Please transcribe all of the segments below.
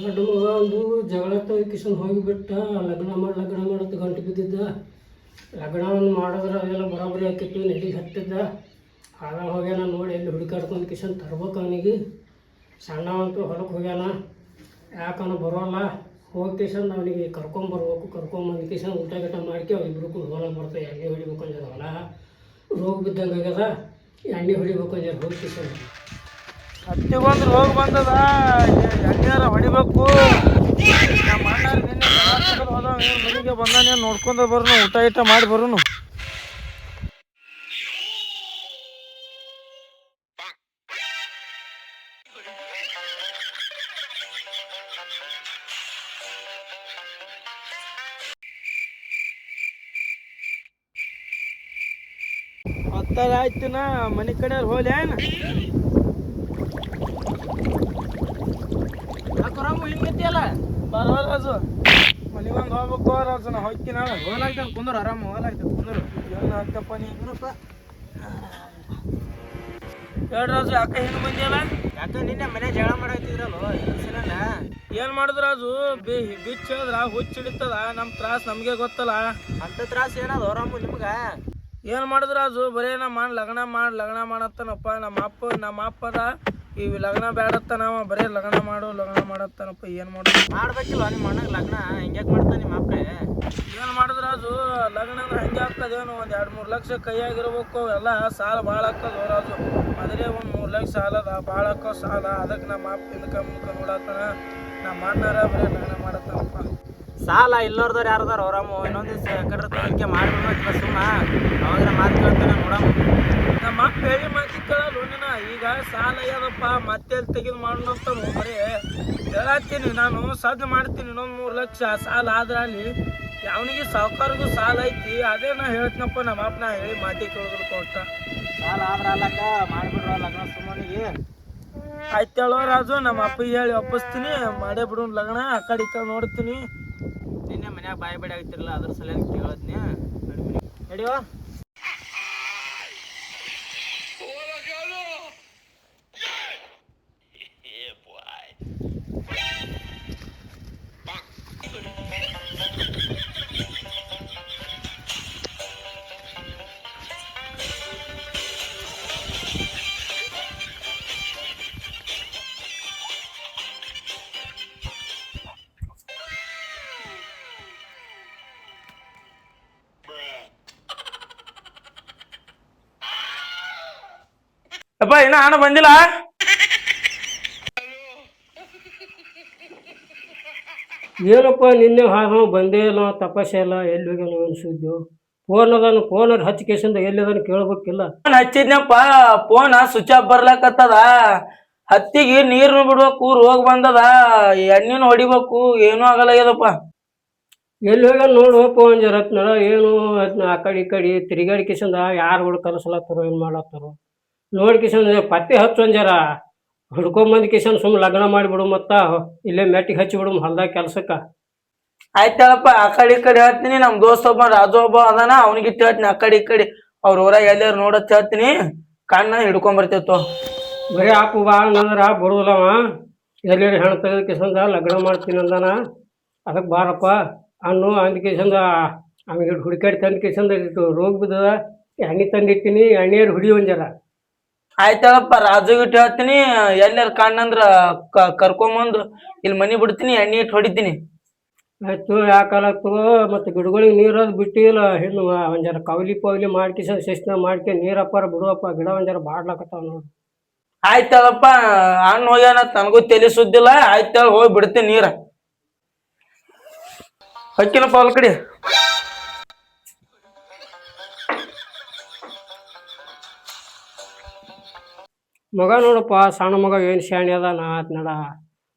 ದೊಡ್ಡ ಮಗ ಒಂದು ಜಗಳ ಕಿಶನ್ ಹೋಗಿಬಿಟ್ಟ. ಲಗ್ನ ಮಾಡತ್ತು ಗಂಟು ಬಿದ್ದಿದ್ದ. ಲಗ್ನ ಒಂದು ಮಾಡಿದ್ರೆ ಅದೆಲ್ಲ ಬರೋಬ್ಬರಿ ಆಕಿತ್ತು. ನೆಲ್ಲಿಗೆ ಹತ್ತಿದ್ದ. ಆದಾಗ ಹೋಗ್ಯಾನ ನೋಡಿ ಎಲ್ಲಿ ಹುಡುಕಾಡ್ಕೊಂಡು ಕಿಶನ್ ತರ್ಬೇಕು ಅವನಿಗೆ. ಸಣ್ಣವಂತೂ ಹೊರಗೆ ಹೋಗ್ಯಾನ. ಯಾಕಂದ್ರೆ ಬರೋಲ್ಲ. ಹೋಗಿ ಕಿಶನ್ ಅವನಿಗೆ ಕರ್ಕೊಂಬಂದು ಕಿಶನ್ ಊಟ ಗಿಟ ಮಾಡ್ಕೆ ಇಬ್ಬರು ಕೂಡ ಹೊಲಕ್ಕೆ ಬರ್ತವೆ. ಎಣ್ಣೆ ಹೊಡಿಬೇಕು ಅಂದ್ರೆ ಹೊಲ ರೋಗ ಬಿದ್ದಂಗೆ ಆಗ್ಯದ. ಎಣ್ಣೆ ಹೊಡಿಬೇಕು ಅಂದ್ರೆ ಹೋಗಿ ಕಿಶನ್ ಹತ್ತಿ ಬಂದ್ರೆ ರೋಗ ಬಂದದ. ಎಣ್ಣೆಯಾರ ಹೊಡಿಬೇಕು. ನಮ್ಮ ಅಣ್ಣ ನಿನ್ನೆ ಮನೆಗೆ ಬಂದಾನೆ ನೋಡ್ಕೊಂಡು ಬರೋನು. ಊಟ ಮಾಡಿ ಬರೋನು. ಹೊತ್ತಾಗ ಆಯ್ತಿನ ಮನೆ ಕಡೆ ಹೋಲಿ ಏನ ಹಿಂಗತಿಯಲ್ಲ. ಬರೋ ರಾಜು ಮನೆಗೆ ಒಂದು ಹೋಗ್ಬೇಕು. ರಾಜು ನಾ ಹೋಗ್ತೀನಿ. ಹೋಗ್ಲಾಗ್ತಾನೆ ಕುಂದ್ರು ಆರಾಮ. ಹೋಗ್ಲಾಗ್ತಾನೆ ಕುಂದ್ರು. ಏನು ಆಗ್ತಪ್ಪ ನೀನಪ್ಪ. ಹೇಳ್ ರಾಜು ಯಾಕ ಹಿಂಗೆ ಬಂದಿಯಲ್ಲ? ಯಾಕ ನಿನ್ನೆ ಮನೆ ಜಗಳ ಮಾಡಾಕ್ತಿದ್ರಲ್ಲ ಏನ್ ಮಾಡಿದ್ರ ರಾಜು? ಬಿಚ್ಚ ಹೇಳಿದ್ರ ಹುಚ್ಚಿಡಿತದ. ನಮ್ಮ ತ್ರಾಸ ನಮ್ಗೆ ಗೊತ್ತಲ್ಲ. ಅಂತ ತ್ರಾಸ ಏನದ ಹೊರಮ್ಮ ನಿಮ್ಗ? ಏನು ಮಾಡಿದ್ರ ರಾಜು? ಬರೀ ಲಗ್ನ ಮಾಡತ್ತನಪ್ಪ. ನಮ್ಮ ಅಪ್ಪದ ಈ ಲಗ್ನ ಬೇಡತ್ತ. ನಾವು ಬರೀ ಲಗ್ನ ಮಾಡತ್ತನಪ್ಪ. ಏನು ಮಾಡ್ಬೇಕಿಲ್ಲ ನಿಮ್ಮ ಅಣ್ಣಗೆ ಲಗ್ನ? ಹೆಂಗ್ಯಾಕೆ ಮಾಡ್ತಾನೆ ನಿಮ್ಮ ಅಪ್ಪ? ಏನು ಮಾಡಿದ್ರ ರಾಜು? ಲಗ್ನ ಅಂದ್ರೆ ಹಂಗೆ ಆಗ್ತದೇನು? ಒಂದು 2-3 ಲಕ್ಷ ಕೈಯಾಗಿರ್ಬೇಕು. ಎಲ್ಲ ಸಾಲ ಭಾಳ ಆಗ್ತದ ರಾಜು. ಮೊದಲೇ ಒಂದು 3 ಲಕ್ಷ ಸಾಲದ ಭಾಳ ಹಾಕೋ ಸಾಲ. ಅದಕ್ಕೆ ನಮ್ಮ ಅಪ್ಪ ಇನ್ಕ ನೋಡತ್ತಾನ. ನಮ್ಮ ಅಣ್ಣಾರ ಬರೀ ಲಗ್ನ ಮಾಡತ್ತನಪ್ಪ. ಸಾಲ ಇಲ್ಲೋರ್ದವ್ರು ಯಾರದಾರ ಅವರಮ್ಮ? ಇನ್ನೊಂದು ದಿವಸ ಯಾಕಂದ್ರೆ ತಗೊಳಿಕೆ ಮಾಡ್ಬಿಡ್ಬೇಕಿಲ್ಲ. ಸುಮ್ಮ ಅವಾಗ ಮಾತು ಕೇಳ್ತಾನೆ ನೋಡಮ್ಮ. ನಮ್ಮ ಅಪ್ಪ ಹೇಳಿ ಮಾತಿ ಕೇಳಲ್ಲ ನೀನ. ಈಗ ಸಾಲ ಆಗ್ಯದಪ್ಪ. ಮತ್ತೆ ತೆಗೆದು ಮಾಡೋಂತ ಬರೀ ಹೇಳತ್ತೀನಿ. ನಾನು ಸದ್ದು ಮಾಡ್ತೀನಿ. ಇನ್ನೊಂದು 3 ಲಕ್ಷ ಸಾಲ ಆದ್ರೆ ಅಲ್ಲಿ ಯಾವನಿಗೆ ಸಾವುಕಾರಿಗೂ ಸಾಲ ಐತಿ. ಅದೇ ನಾ ಹೇಳ್ತೀನಪ್ಪ. ನಮ್ಮ ಅಪ್ಪ ನಾ ಹೇಳಿ ಮಾತಿ ಕೇಳಿದ್ರು ಕೊಟ್ಟ. ಸಾಲ ಆದ್ರೆ ಅಲ್ಲಕ್ಕ ಮಾಡಿಬಿಡ್ರ ಲಗ್ನ ಸುಮ್ಮನಿಗೆ. ಆಯ್ತು ಹೇಳೋ ರಾಜು. ನಮ್ಮ ಅಪ್ಪಿಗೆ ಹೇಳಿ ಒಪ್ಪಿಸ್ತೀನಿ. ಮಾಡೇ ಬಿಡು ಲಗ್ನ. ಆ ಕಡೆ ಈ ಕಡೆ ನೋಡ್ತೀನಿ. ನಿನ್ನೆ ಮನ್ಯಾಗ ಬಾಯಿ ಬಡಿ ಆಗ್ತಿರಲ್ಲ, ಅದ್ರ ಸಲುವಾಗಿ ಕೇಳತ್ನಿ. ನಡಿಯೋ. ಅಪ್ಪ ಇನ್ನ ಹಣ ಬಂದಿಲ್ಲ. ಏನಪ್ಪ ನಿನ್ನೆ ಬಂದೇ ಇಲ್ಲ. ತಪಸ್ಸೆ ಇಲ್ಲ. ಎಲ್ಲಿ ಹೋಗ್ಯಾನ ಅನ್ಸಿದ್ದು. ಫೋನ್ ಹಚ್ಚಿ ಕೇಸಿಂದ ಎಲ್ಲಿದಾನ ಕೇಳ್ಬೇಕಿಲ್ಲ. ಫೋನ್ ಹಚ್ಚಿದ್ನಪ್ಪ. ಫೋನ್ ಸ್ವಿಚ್ ಆಫ್ ಬರ್ಲಾಕತ್ತದ. ಹತ್ತಿಗೆ ನೀರ್ನು ಬಿಡ್ಬೇಕು. ರೋಗ ಬಂದದ. ಎಣ್ಣಿನ ಹೊಡಿಬೇಕು. ಏನೂ ಆಗಲ್ಲ. ಎಲ್ಲಿ ಹೋಗ್ಯಾನ ನೋಡ್ಬೇಕು ಒಂದು ರತ್ನ. ಏನು ಆ ಕಡೆ ಈ ಕಡೆ ತಿರುಗಾಡಿ ಕಿಸಿಂದ ಯಾರು ಕೂಡ ಕಲಿಸ್ಲತ್ತಾರೋ ಏನು ಮಾಡ್ಲತ್ತಾರೋ ನೋಡಿ ಕಿಶನ್ ಪತ್ತೆ ಹಚ್ಚು ಒಂಜಾರ ಹಿಡ್ಕೊಂಬಂದು ಕಿಶನ್ ಸುಮ್ಮನೆ ಲಗ್ನ ಮಾಡಿಬಿಡು. ಮತ್ತ ಇಲ್ಲೇ ಮೆಟ್ಟಿಗೆ ಹಚ್ಚಿಬಿಡು ಹೊಲ್ದಾಗ ಕೆಲ್ಸಕ್ಕೆ. ಆಯ್ತಳಪ್ಪ. ಆ ಕಡೆ ಈ ಕಡೆ ಹೇಳ್ತೀನಿ. ನಮ್ಮ ದೋಸ್ತ ಒಬ್ಬ ರಾಜು ಒಬ್ಬ ಅದಾನ. ಅವ್ನಿಗೆ ಹೇಳ್ತೀನಿ. ಆ ಕಡೆ ಈ ಕಡೆ ಅವ್ರ ಊರಾಗ ಎಲ್ಲಾರು ನೋಡತ್ ಹೇಳ್ತೀನಿ. ಕಣ್ಣ ಹಿಡ್ಕೊಂಬರ್ತೇವತ್ತು. ಬರೀ ಹಾಕು ಬಾ ಅಂದ್ರೆ ಬರುದಿಲ್ಲವ. ಎಲ್ಲಿ ಹೆಣ್ಣು ತೆಗೆದು ಕಿಸಂದ ಲಗ್ನ ಮಾಡ್ತೀನಿ ಅಂದಾನ. ಅದಕ್ಕೆ ಬಾರಪ್ಪ ಅನ್ನು ಅಂದ ಕಿಸಂದ ಆಮೇಲೆ ಹುಡುಕಾಡಿ ತಂದು ಕಿಸಂದ ಇಟ್ಟು ರೋಗ ಬಿದ್ದದ. ಎಣ್ಣೆ ತಂದಿಟ್ಟಿನಿ. ಎಣ್ಣೆಯರು ಹುಡಿ ಒಂಜಾರ. ಆಯ್ತಳಪ್ಪ. ರಾಜುಗೆ ಹೇಳ್ತೀನಿ. ಎಲ್ಲಾರು ಕಣ್ಣಂದ್ರ ಕರ್ಕೊಂಬಂದು ಇಲ್ಲಿ ಮನಿ ಬಿಡ್ತೀನಿ. ಎಣ್ಣೆ ಇಟ್ಟು ಹೊಡಿತೀನಿ. ಆಯ್ತು. ಯಾಕಾಲತ್ತು ಮತ್ತು ಗಿಡಗಳಿಗೆ ನೀರದು ಬಿಟ್ಟಿಲ್ಲ. ಹೆಣ್ಣು ಒಂಜಾರ ಕವಲಿ ಮಾಡ್ಕಿಸ ಶಿಸ್ನ ಮಾಡ್ಕೆ ನೀರಪ್ಪಾರ ಬಿಡುವಪ್ಪ. ಗಿಡ ಒಂಜಾರ ಬಾಡ್ಲಾಕತ್ತಾವ ನೋಡಿ. ಆಯ್ತಳಪ್ಪ. ಹಣ್ಣು ಹೋಗ್ಯಾನ ನನಗೂ ತಲೆ ಸುದ್ದಿಲ್ಲ. ಆಯ್ತಳ ಹೋಗಿ ಬಿಡ್ತೀನಿ ನೀರ. ಹಕ್ಕಿನಪ್ಪ ಹೊಲ ಕಡೆ. ಮಗ ನೋಡಪ್ಪ ಸಣ್ಣ ಮಗ ಏನು ಶಾಣೆ ಅದ ನಡ.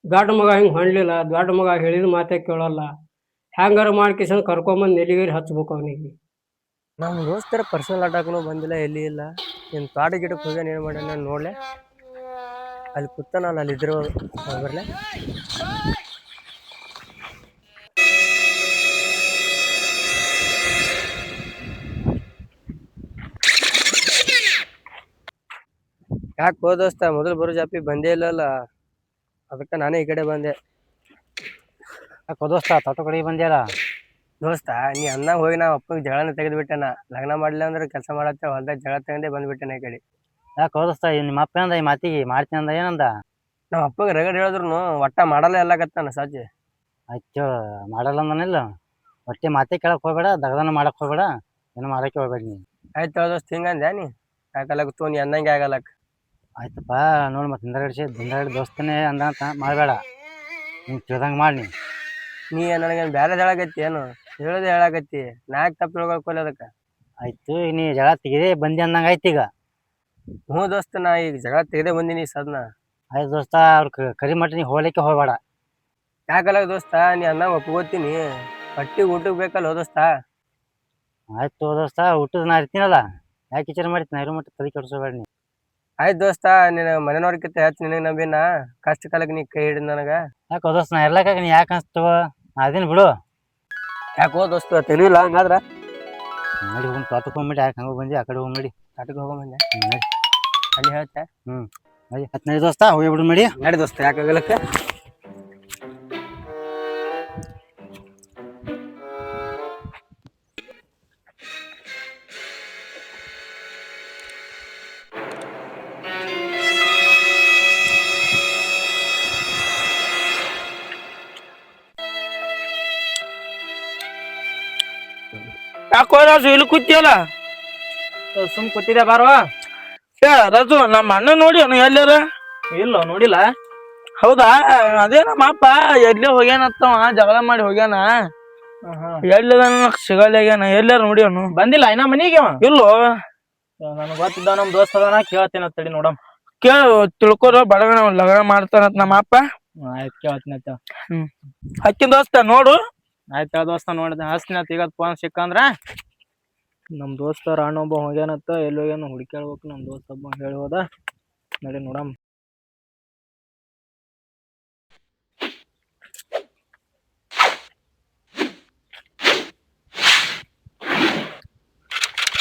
ದೊಡ್ಡ ಮಗ ಹಿಂಗೆ ಹೊಂಡ್ಲಿಲ್ಲ. ದೊಡ್ಡ ಮಗ ಹೇಳಿದ ಮಾತೇ ಕೇಳಲ್ಲ. ಹ್ಯಾಂಗಾರ ಮಾಡ್ಕಿಸಂದು ಕರ್ಕೊಂಬಂದು ನೆಲ್ಲಿಗೇರಿ ಹಚ್ಬೇಕು ಅವನಿಗೆ. ನಮ್ಮ ದೋಸ್ತರ ಪರ್ಸನಲ್ ಆಟಕ್ಕೂ ಬಂದಿಲ್ಲ. ಎಲ್ಲಿ ಇಲ್ಲ. ನಿಮ್ಮ ತೋಟ ಗಿಡಕ್ಕೆ ಹೋಗ್ಯಾನ. ಏನು ಮಾಡ್ಯಾನ ನಾನು ನೋಡ್ಲೆ. ಅಲ್ಲಿ ಕೂತಾನಲ್ಲ ಅಲ್ಲಿ ಇದ್ರ ಬರ್ಲೆ. ಯಾಕೆ ಹೋದೋಸ್ತ ಮೊದಲು ಬರೋ ಜಾಪಿ ಬಂದೇ ಇಲ್ಲಲ್ಲ. ಅದಕ್ಕೆ ನಾನೇ ಈ ಕಡೆ ಬಂದೆ. ಯಾಕೋ ದೋಸ್ತ ತೋಟ ಕಡೆಗೆ ಬಂದ್ಯಾರ. ದೋಸ್ತ ನೀ ಅಂದಂಗ ಹೋಗಿ ನಾ ಅಪ್ಪಗೆ ಜಗಳನ ತೆಗೆದ್ಬಿಟ್ಟೆನ. ಲಗ್ನ ಮಾಡ್ಲಿಲ್ಲ ಅಂದ್ರೆ ಕೆಲಸ ಮಾಡತ್ತೆ ಹೊಲ್ದಾಗ ಜಗಳ ತಗೊಂಡೇ ಬಂದ್ಬಿಟ್ಟೆನ ಈ ಕಡೆ. ಯಾಕೋ ದೋಸ್ತ ನಿಮ್ಮ ಅಪ್ಪ ಅಂದ ಈ ಮಾತಿಗೆ ಮಾಡ್ತೀನಿ ಅಂದ ಏನಂದ? ನಮ್ಮ ಅಪ್ಪಗೆ ರಗಡ್ ಹೇಳಿದ್ರು ಒಟ್ಟ ಮಾಡಲ್ಲ ಎಲ್ಲಾಕತ್ತಾನ ಸಾಚಿ. ಆಯ್ತು ಮಾಡಲ್ಲ ಅಂದನಿಲ್ಲ. ಒಟ್ಟೆ ಮಾತೆ ಕೇಳಕ್ ಹೋಗ್ಬೇಡ, ದಗದನ ಮಾಡಕ್ ಹೋಗ್ಬೇಡ, ಏನು ಮಾಡಕ್ಕೆ ಹೋಗ್ಬೇಡ ನೀ. ಆಯ್ತು ದೋಸ್ತ ಹಿಂಗಂದ್ಯಾ ನೀ ಯಾಕಲಕ್ ತೋ ನೀ ಅಂದಂಗೆ ಆಗಲಕ್. ಆಯ್ತಪ್ಪ ನೋಡಿ ಮತ್ತೆ ಹಿಂದಗಡೆ ದೋಸ್ತನೇ ಅಂದಂತ ಮಾಡಬೇಡ, ನೀನು ತಿಳ್ದಂಗೆ ಮಾಡಿ ನೀ ನನಗೇನು ಬೇರೆ ಹೇಳಕತ್ತಿ ಏನು? ಹೇಳೋದೇ ಹೇಳಕತ್ತಿ. ನಾಲ್ಕು ತಪ್ಪು ತಿಳ್ಕೊಳ್ಕೊಲ್ಲ ಅದಕ್ಕೆ. ಆಯ್ತು ಈಗ ನೀ ಜಗಳ ತೆಗೆದೇ ಬಂದಿ ಅಂದಂಗೆ ಆಯ್ತು ಈಗ. ಹ್ಞೂ ದೋಸ್ತ ನಾ ಈಗ ಜಗಳ ತೆಗೆದೇ ಬಂದೀನಿ ಸದ್ನ. ಆಯ್ತು ದೋಸ್ತ ಅವ್ರ ಕರಿ ಮಟ್ಟ ನೀ ಹೋಗ್ಲಿಕ್ಕೆ ಹೋಗ್ಬೇಡ. ಯಾಕಲ್ಲ ದೋಸ್ತ ನೀ ಅಂದಂಗೆ ಒಪ್ಕೋತೀನಿ. ಹೊಟ್ಟಿಗೆ ಊಟಕ್ಕೆ ಬೇಕಲ್ಲ ದೋಸ್ತ. ಆಯ್ತು ದೋಸ್ತ ಊಟದ ನಾ ಇರ್ತೀನಲ್ಲ, ಯಾಕೆ ವಿಚಾರ ಮಾಡಿತ್ತು ನಾ ಇರೋ ಮಟ್ಟ ತಲೆ ಕೆಡಿಸೋಬೇಡ ನೀ. ಆಯ್ತು ದೋಸ್ತ ನಿನ್ನ ಮನೆಯವ್ರಕ್ಕಿಂತ ಹೆಚ್ಚು ನಿನಗೆ ನಂಬಿನ. ಕಷ್ಟ ಕಾಲಕ್ಕೆ ನೀ ಕೈ ಹಿಡಿದು ನನಗೆ. ಯಾಕೋ ದೋಸ್ತ ನಾ ಇರ್ಲಾಕ ನೀ ಯಾಕೆ ಅನ್ಸ್ತವ? ನಾ ಅದೀನಿ ಬಿಡು. ಯಾಕೋ ದೋಸ್ತ ತಿಳಿಲ್ಲ ಹಂಗಾದ್ರೆ. ನಡಿ ಹೋಗಿ ತೋಟಕ್ಕೆ ಹೋಗ್ಬಿಟ್ಟು ಯಾಕೆ ಹಂಗೆ ಬಂದಿ ಆ ಕಡೆ ಹೋಗ್ಬಿಡಿ. ಆಟಕ್ಕೆ ಹೋಗಂಬಂದೆ ನಡಿ. ಅಲ್ಲಿ ಹೇಳ್ತೆ. ನಡಿ ಹತ್ತು ದೋಸ್ತ ಹೋಗಿ ಬಿಡು ಮಾಡಿ. ನಡಿ ದೋಸ್ತ ಯಾಕಾಗಲಕ್ಕೆ. ಯಾಕೋ ರಾಜು ಇಲ್ಲಿ ಕೂತಿಯಲ್ಲ? ಸುಮ್ ಕೂತಿದ್ದೆ ಬಾರೋ. ಏ ರಾಜು ನಮ್ಮ ಅಣ್ಣ ನೋಡಿ ಅವನು ಎಲ್ಲಾರ? ಇಲ್ಲ ನೋಡಿಲ್ಲ. ಹೌದಾ? ಅದೇ ನಮ್ಮ ಅಪ್ಪ ಎಲ್ಲೇ ಹೋಗ್ಯಾನತ್ತವ, ಜಗಳ ಮಾಡಿ ಹೋಗ್ಯಾನ. ಎಲ್ಲದ ಸಿಗಲ್ಲಾಗ್ಯಾನ. ಎಲ್ಲಾರ ನೋಡಿ ಅವನು ಬಂದಿಲ್ಲ ಇನ್ನ ಮನಿಗೆ. ಇಲ್ಲೋ ನನಗೆ ಗೊತ್ತಿದ್ದ ನಮ್ಮ ದೋಸ್ತ ಅದಾನ, ಕೇಳ್ತೇನೆ ತಡಿ ನೋಡಮ್. ಕೇಳು ತಿಳ್ಕೊರ ಬಡಗಣ ಲಗ್ನ ಮಾಡ್ತಾನತ್ ನಮ್ಮ ಅಪ್ಪ. ಆಯ್ತು ಕೇಳ್ತೀನಿ ಆಯ್ತು. ಅಕ್ಕಿನ ದೋಸ್ತ ನೋಡು. ಆಯ್ತು ದೋಸ್ತ ನೋಡಿದೆ ಹಸ್ತಿನ ಈಗ ಫೋನ್ ಸಿಕ್ಕಂದ್ರ. ನಮ್ಮ ದೋಸ್ತ ರಾಣೊಬ್ಬ ಹೋಗ್ಯಾನತ್ತ, ಎಲ್ಲಿ ಹೋಗ್ಯಾನ ಹುಡುಕ್ಯಾಡ್ಬೇಕು. ನಮ್ಮ ದೋಸ್ತ ಒಬ್ಬ ಹೇಳಿ ಹೋದ. ನಡಿ ನೋಡಮ್.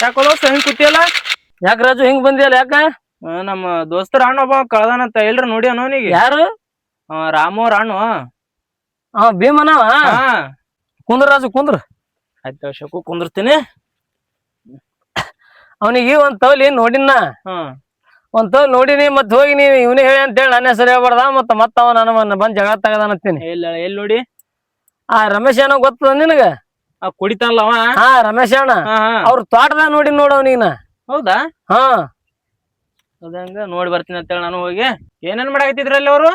ಯಾಕೋ ದೋಸ್ತ ಹಿಂಗ್ ಕೂತಿಯಲ್ಲ? ಯಾಕ ರಾಜು ಹಿಂಗ್ ಬಂದಿಯಲ್ಲ? ಯಾಕ? ನಮ್ಮ ದೋಸ್ತ ರಾಣೊಬ್ಬ ಕಳ್ದಾನಂತ, ಎಲ್ರ ನೋಡಿ ಅವನಿಗೆ. ಯಾರು? ರಾಮು ರಾಣು. ಭೀಮನವ? ಕುಂದ್ರ ರಾಜು ಕುಂದ್ರ. ಆಯ್ತು ಶಕು ಕುಂದಿರ್ತೀನಿ. ಅವನಿಗೆ ಒಂದ್ ತವಲಿ ನೋಡಿನ. ಒಂದ್ ತವಲ್ ನೋಡಿನಿ, ಮತ್ ಹೋಗಿ ನೀವ್ ಇವನೇ ಹೇಳಿ ಅಂತ ಹೇಳಿ ನನ್ನ ಹೆಸರು ಹೇಳ್ಬಾರ್ದ. ಮತ್ತ ಅವ ನನ್ನ ಬಂದ್ ಜಗಳ ತಗದಾನತ್ತೀನಿ. ಎಲ್ಲಿ ನೋಡಿ? ಆ ರಮೇಶ್ ಅಣ್ಣ ಗೊತ್ತದ ನಿನಗ? ಕುಡಿತಾನಲ್ಲ ಅವ? ಹಾ ರಮೇಶ್ ಅಣ್ಣ. ಅವ್ರ ತೋಟದಾಗ ನೋಡಿ ನೋಡ ಅವನಿನ. ಹೌದಾ? ಹಾ ಅದಂಗ ನೋಡಿ ಬರ್ತೀನಿ ಅಂತೇಳಿ ನಾನು ಹೋಗಿ. ಏನೇನ್ ಮಾಡಾಕತ್ತಿದ್ರಲ್ಲಿ ಅವರು?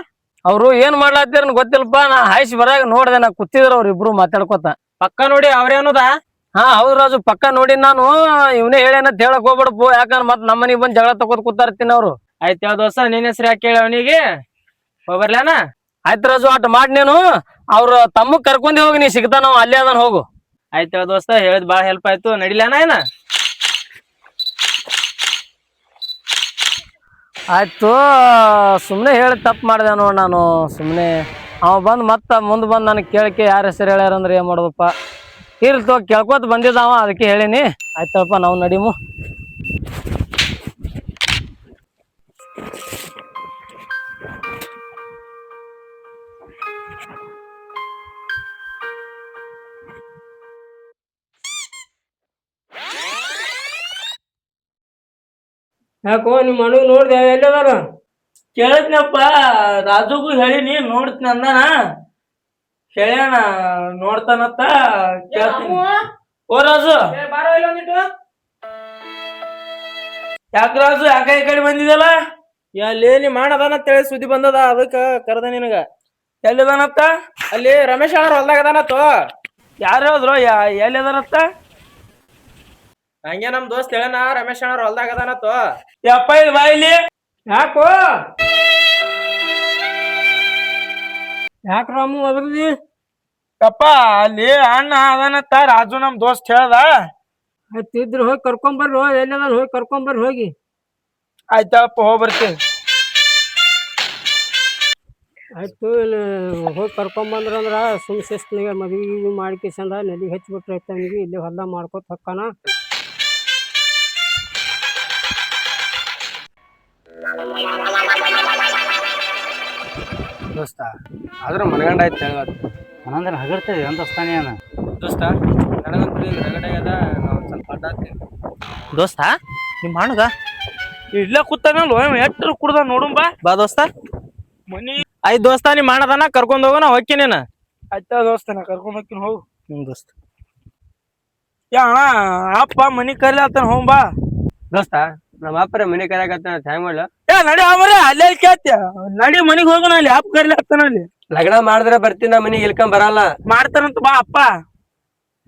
ಅವ್ರು ಏನ್ ಮಾಡ್ಲಾತ್ತಿರ ಗೊತ್ತಿಲ್ಲಪ್ಪ. ನಾ ಹಾಯ್ಸಿ ಬರಾಗ ನೋಡ್ದೆ, ನಾ ಕೂತಿದ್ರ ಅವ್ರ ಇಬ್ರು ಮಾತಾಡ್ಕೊತ. ಪಕ್ಕ ನೋಡಿ ಅವ್ರೇ ಅನ್ನೋದಾ? ಹಾ ಹೌದ್ ರಾಜು ಪಕ್ಕ ನೋಡಿ. ನಾನು ಇವನೇ ಹೇಳೇನಂತ ಹೇಳಕ್ ಹೋಗ್ಬಿಡಪ್ಪು, ಯಾಕಂದ್ರ ಮತ್ ನಮ್ಮ ಮನಿಗ್ ಬಂದ್ ಜಗಳ ತಗೋದ್ ಕೂತಾರ್ತೀನಿ ಅವ್ರು. ಆಯ್ತು ಯಾವ ದೋಸ್ತ ನಿನ್ ಹೆಸರು ಯಾಕೆ ಕೇಳಿ ಅವನಿಗೆ? ಹೋಗ್ಬರ್ಲಾನ? ಆಯ್ತು ರಾಜು ಆಟ ಮಾಡಿ ನೀನು. ಅವ್ರ ತಮ್ಮ ಕರ್ಕೊಂಡಿ ಹೋಗಿ, ನೀ ಸಿಗ್ತಾನ ಅಲ್ಲೇ ಅದನ್ ಹೋಗು. ಆಯ್ತು ಯಾವ ದೋಸ್ತ ಹೇಳಿದ್ ಬಾಳ ಹೆಲ್ಪ್ ಆಯ್ತು. ನಡಿಲಾನ ಏನ? ಆಯ್ತು ಸುಮ್ನೆ ಹೇಳಿ ತಪ್ಪು ಮಾಡಿದೆ ನೋಡ್ ನಾನು. ಸುಮ್ನೆ ಅವ ಬಂದ್ ಮತ್ತ ಮುಂದ್ ಬಂದ್ ನನಗೆ ಕೇಳಕ್ಕೆ ಯಾರ ಹೆಸರು ಹೇಳ್ಯಾರಂದ್ರೆ ಏನ್ ಮಾಡೋದಪ್ಪ. ಇರ್ಲಿ ಕೇಳ್ಕೊತ ಬಂದಿದ್ದಾವ, ಅದಕ್ಕೆ ಹೇಳಿನಿ. ಆಯ್ತಪ್ಪ ನಾವು ನಡಿಮು. ಯಾಕೋ ನಿಮ್ಮ ಮನೆಗೆ ನೋಡ್ದೆ ಎಲ್ಲದಾರ? ಕೇಳತ್ನಪ್ಪ, ರಾಜುಗೂ ಹೇಳಿನಿ ನೋಡ್ತೀನಿ ಅಂದಾನ. ಹೇಳ್ಯಾನ ನೋಡ್ತಾನತ್ತ. ಕೇಳ್ತೀನಿ. ಓ ರಾಜು ಯಾಕ ರಾಜು ಯಾಕ ಈ ಕಡೆ ಬಂದಿದಲ್ಲ? ಅಲ್ಲಿ ನಿಮ್ಮ ಅಣ್ಣ ಅದಾನತ್ತ ಹೇಳಿ ಸುದ್ದಿ ಬಂದದ, ಅದಕ್ಕ ಕರ್ದ ನಿನಗ. ಎಲ್ಲಿದಾನತ್ತ? ಅಲ್ಲಿ ರಮೇಶ್ ಅವ್ರ ಹೊಲ್ದಾಗ ಅದಾನತ್ತ. ಯಾರು ಹೇಳಿದ್ರು? ಎಲ್ಲಿ ಅದಾನತ್ತ? ಹಂಗೆ ನಮ್ ದೋಸ್ತ್ ಹೇಳನ ರಮೇಶ್ ಅವ್ರ ಹೊಲ್ದಾಗ ಅದಾನತ್ತ. ಯಪ್ಪ ಇದು ಬಾ ಇಲ್ಲಿ. ಯಾಕೋ ಯಾಕ ರಾಮು ಅದ್ರದಿ? ಯಪ್ಪ ಅಲ್ಲಿ ಅಣ್ಣ ಅದಾನತ್ತ, ರಾಜು ನಮ್ ದೋಸ್ತ್ ಹೇಳ್ದ. ಆಯ್ತು ಇದ್ರ ಹೋಗಿ ಕರ್ಕೊಂಬರ್ರಿ. ಎಲ್ಲದ ಹೋಗಿ ಕರ್ಕೊಂಬರ್ರಿ ಹೋಗಿ. ಆಯ್ತಪ್ಪ ಹೋಗಿ ಬರ್ತೀವಿ. ಆಯ್ತು ಇಲ್ಲಿ ಹೋಗಿ ಕರ್ಕೊಂಬಂದ್ರಂದ್ರ ಸುಮ್ ಶಿಸ್ತಿನಾಗ ಮದ್ವಿ ಮಾಡ್ಕೇಸಂದ ನೆಲಿಗೆ ಹಚ್ಚಿಬಿಟ್ರೆ ಆಯ್ತು. ಅವನಿಗೆ ಇಲ್ಲಿ ಹೊಲ್ದಾಗ ಮಾಡ್ಕೊತ ಹೊಕ್ಕಾನ. ದೋಸ್ತ ಆದ್ರೂ ಮನಗಂಡ ಆಯ್ತು ಹೇಳತ್ತು. ಒಂದೊಂದ್ರ ಹಗರ್ತದೆ ಅಂತಸ್ತಾನೆ ಅನ್ನ ದೋಸ್ತ ನನಗಂತೂ ಈಗ ರಗಡೆ ಅದ ನಾವು ಸ್ವಲ್ಪ ಅಡ್ಡಾಡ್ತೀನಿ. ದೋಸ್ತ ನಿಮ್ಮ ಹಣ್ಣಗ ಇಲ್ಲೇ ಕೂತಾನಲ್ವ ಎಟ್ರು ಕುಡ್ದ ನೋಡುಂಬ ಬಾ ದೋಸ್ತ. ಮನಿ ಆಯ್ತು ದೋಸ್ತ ನೀ ಮಾಡದನ ಕರ್ಕೊಂಡ್ ಹೋಗೋಣ ಹೊಕ್ಕಿ ನೀನು. ಆಯ್ತಾ ದೋಸ್ತ ನಾ ಕರ್ಕೊಂಡ್ ಹೋಗ್ತೀನಿ ಹೋಗು. ದೋಸ್ತ ಯಾ ಅಣ್ಣ ಅಪ್ಪ ಮನಿ ಕರಿಲತ್ತಾನ ಹೋಗ್ ಬಾ. ದೋಸ್ತ ನಮ್ಮ ಅಪ್ಪರ ಮನೆ ಕರೆಯಾಕತ್ತ ಹ್ಯಾಂಗ ಮಾಡ್ಲ? ಏ ನಡಿ ಅವರೇ ಅಲ್ಲೇ ಕೇಳ್ತೀಯ ನಡಿ ಮನಿಗ್ ಹೋಗೋಣ ಅಲ್ಲಿ ಅಪ್ಪ ಕರಿಲತ್ತಾನ ಅಲ್ಲಿ. ಲಗ್ನ ಮಾಡಿದ್ರೆ ಬರ್ತೀನಿ ನಾ ಮನಿಗೆ ಇಲ್ಕೊಂಡ್ ಬರಲ್ಲ. ಮಾಡ್ತಾನಂತ ಬಾ ಅಪ್ಪ.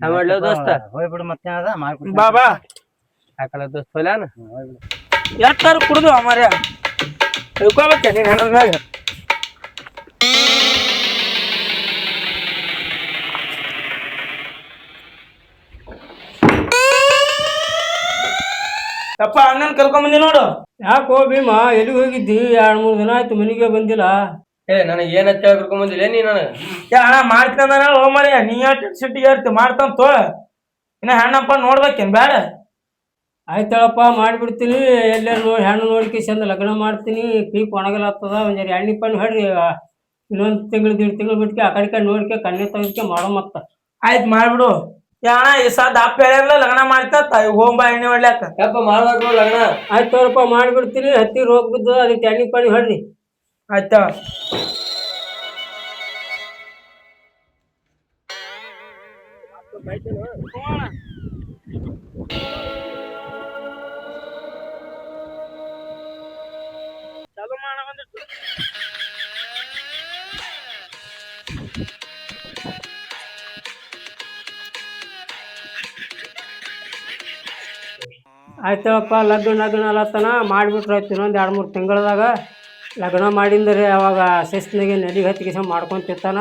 ಹ್ಯಾಂಗ ಮಾಡ್ಲ ದೋಸ್ತ? ಹೋಗ್ಬಿಡು ಮತ್ತೆ ಅದ ಮಾಡ್ಕೊಡ್ತೀನಿ. ಬಾ ಬಾ ಹಾಕಲ್ಲ ದೋಸ್ತ ಹೊಲ್ಯಾನ ಎಷ್ಟಾರು ಕುಡ್ದು ಅಮಾರ್ಯ ತಿಳ್ಕೊಬೇಕ ನೀನ್ ಹೆಣ್ಣದ ಮ್ಯಾಗ. ಅಪ್ಪ ಅಣ್ಣನ್ ಕರ್ಕೊಂಡ್ ಬಂದಿ ನೋಡು. ಯಾಕೋ ಭೀಮ ಎಲ್ಲಿಗೆ ಹೋಗಿದ್ದಿ? 2-3 ದಿನ ಆಯ್ತು ಮನೆಗೆ ಬಂದಿಲ್ಲ. ಏ ನನಗೆ ಏನ್ ಹಚ್ಚ ಕರ್ಕೊಂಡ್ ಬಂದಿಲ್ಲ ನೀ ನನಗೆ? ಯಾ ಅಣ್ಣ ಮಾಡ್ತಾನ ಹೋ ಮರ್ಯ ನೀ ಸಿಟ್ಟಿಗೆ ಇರ್ತಿ ಮಾಡ್ತಾನ ತೋ. ಇನ್ನ ಹೆಣ್ಣಪ್ಪ ನೋಡ್ಬೇಕೇನ್ ಬ್ಯಾಡ? ಆಯ್ತಳಪ್ಪ ಮಾಡಿಬಿಡ್ತೀನಿ. ಎಲ್ಲೇ ಹೆಣ್ಣು ನೋಡ್ಕೇಸಂದ ಲಗ್ನ ಮಾಡ್ತೀನಿ. ಪೀಕ್ ಒಣಗಲಾಗ್ತದ. ಒಂದು ಎಣ್ಣೆ ಪಣ್ಣು ಹೊಡ್ರಿ. ಇನ್ನೊಂದು ತಿಂಗಳು 1.5 ತಿಂಗಳು ಬಿಟ್ಕೆ ಆ ಕಡೆ ನೋಡ್ಕೆ ಕಣ್ಣೆ ತೆಗೆದ್ಕೆ ಮಾಡೋ ಮತ್ತ. ಆಯ್ತು ಮಾಡ್ಬಿಡು. ಯಾ ಅಣ್ಣ ಈ ಸಾದ್ ಅಪ್ಪ ಹೇಳಿರ್ಲ ಲಗ್ನ ಮಾಡ್ತಾ ಹೋಗ್ಬಾ ಎಣ್ಣೆ ಹೊಡ್ಲಾಕ. ಯಪ್ಪ ಮಾಡ್ಬೇಕು ಲಗ್ನ. ಆಯ್ತು ತೋರಪ್ಪ ಮಾಡಿಬಿಡ್ತೀನಿ. ಹತ್ತಿ ರೋಗ ಬಿದ್ದು ಅದಕ್ಕೆ ಎಣ್ಣೆ ಪಣ್ಣು ಹೊಡ್ರಿ. ಆಯ್ತಾ ಆಯ್ತಳಪ್ಪ ಲಗ್ನ ಅಲ್ಲತ್ತನ ಮಾಡಿಬಿಟ್ರೆ ಆಯ್ತು. ಇನ್ನೊಂದು 2-3 ತಿಂಗಳದಾಗ ಲಗ್ನ ಮಾಡಿಂದರೆ ಅವಾಗ ಶಿಸ್ತಿನಾಗೆ ನೆಲಿಗೆ ಹತ್ತಿಗೆ ಮಾಡ್ಕೊಂತಿರ್ತಾನ.